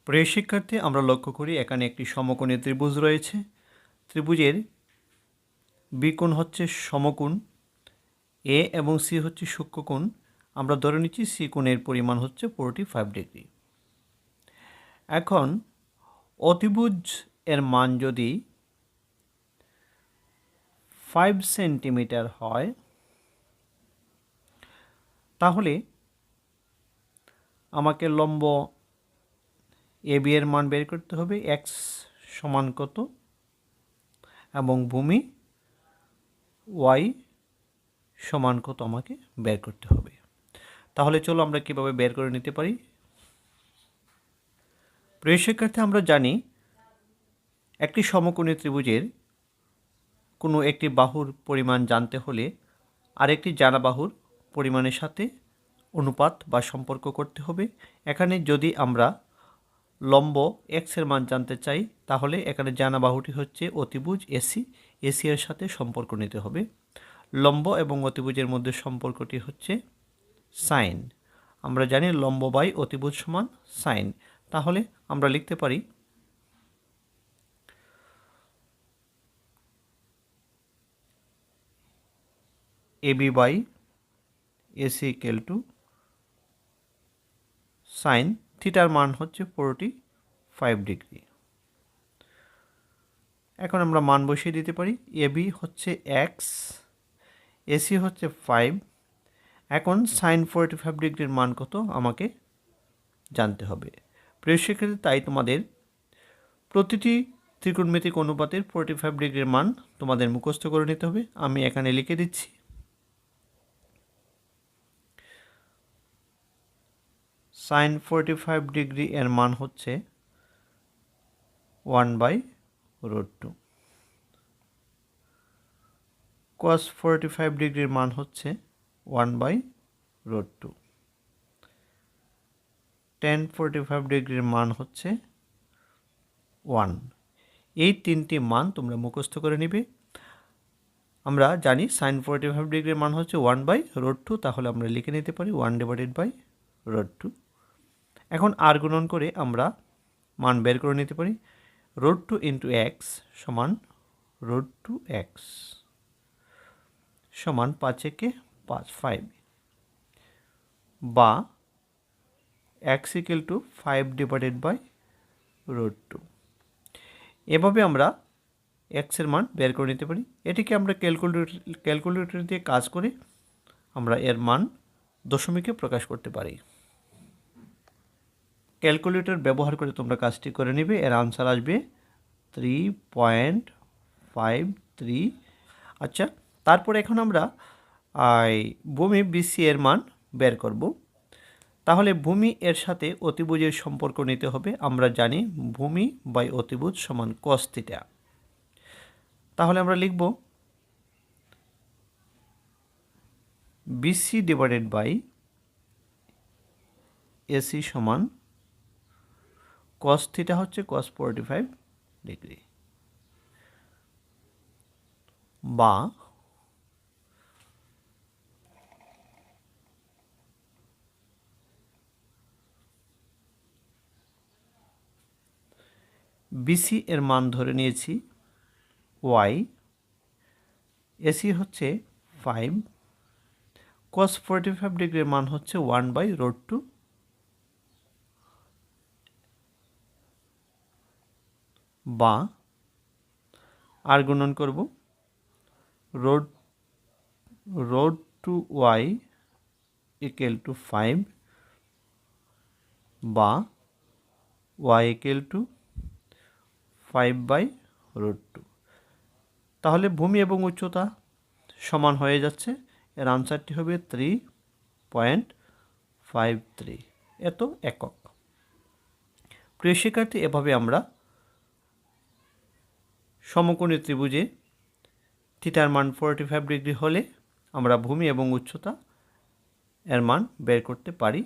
প্রিয় শিক্ষার্থী, আমরা লক্ষ্য করি এখানে একটি সমকোণী ত্রিভুজ রয়েছে। ত্রিভুজের বি কোণ হচ্ছে সমকোণ, এ এবং সি হচ্ছে সূক্ষ্মকোণ। আমরা ধরে নিচ্ছি সি কোণের পরিমাণ হচ্ছে 45 ডিগ্রি। এখন অতিভুজ এর মান যদি 5 সেন্টিমিটার হয়, তাহলে আমাকে লম্ব এ বি এর মান বের করতে হবে, এক্স সমান কত, এবং ভূমি ওয়াই সমান কত আমাকে বের করতে হবে। তাহলে চলো আমরা কিভাবে বের করে নিতে পারি। প্রিয় শিক্ষার্থী, আমরা জানি একটি সমকোণী ত্রিভুজের কোনো একটি বাহুর পরিমাণ জানতে হলে আরেকটি জানা বাহুর পরিমাণের সাথে অনুপাত বা সম্পর্ক করতে হবে। এখানে যদি আমরা লম্ব এক্স এর মান জানতে চাই, তাহলে এখানে জানা বাহুটি হচ্ছে অতিভুজ এসি, এসি এর সাথে সম্পর্ক নিতে হবে। লম্ব এবং অতিভুজের মধ্যে সম্পর্কটি হচ্ছে সাইন। আমরা জানি লম্ব বাই অতিভুজ সমান সাইন। তাহলে আমরা লিখতে পারি AB by AC equal to sine থিটার মান হচ্ছে 45 ডিগ্রি। এখন আমরা মান বসিয়ে দিতে পারি। এবি হচ্ছে এক্স, এসি হচ্ছে 5। এখন সাইন 45 ডিগ্রির মান কত আমাকে জানতে হবে। প্রিয় শিক্ষার্থী, তাই তোমাদের প্রতিটি ত্রিকোণমিতিক অনুপাতের 45 ডিগ্রির মান তোমাদের মুখস্থ করে নিতে হবে। আমি এখানে লিখে দিচ্ছি। সাইন 45 ডিগ্রি এর মান হচ্ছে 1/√2। cos 45 ডিগ্রির মান হচ্ছে 1/√2। tan 45 ডিগ্রির মান হচ্ছে 1। এই তিনটি মান তোমরা মুখস্থ করে নিবে। আমরা জানি সাইন 45 ডিগ্রির মান হচ্ছে 1/√2, তাহলে আমরা লিখে নিতে পারি 1/√2। এখন আর গুণন করে আমরা মান বের করে নিতে পারি। √2 ইন্টু এক্স সমান √2x সমান 5 একে 5 বা x ইকুয়াল টু 5/√2। এভাবে আমরা x এর মান বের করে নিতে পারি। এটিকে আমরা ক্যালকুলেটর দিয়ে কাজ করে আমরা এর মান দশমিকে প্রকাশ করতে পারি। ক্যালকুলেটর ব্যবহার করে তোমরা কাজটি করে নিবে। এর আনসার আসবে 3.53। আচ্ছা, তারপর এখন আমরা ভূমি বিসি এর মান বের করব। তাহলে ভূমি এর সাথে অতিভুজের সম্পর্ক নিতে হবে। আমরা জানি ভূমি বাই অতিভুজ সমান cos থিটা। তাহলে আমরা লিখব বিসি ডিভাইডেড বাই এসি সমান cos থিটা হচ্ছে cos 45 ডিগ্রি, বা বিসি এর মান ধরে নিয়েছি ওয়াই, এসি হচ্ছে 5, cos 45 ডিগ্রির মান হচ্ছে 1/√2, বা আর গুণন করব √2y ইকুয়াল টু 5 বা y ইকুয়াল টু 5/√2। তাহলে ভূমি এবং উচ্চতা সমান হয়ে যাচ্ছে। এর আনসারটি হবে 3.53 এত একক। প্রিয় শিক্ষার্থী, এভাবে আমরা সমকোণী ত্রিভুজে থিটার মান 45 ডিগ্রি হলে আমরা ভূমি এবং উচ্চতা এর মান বের করতে পারি।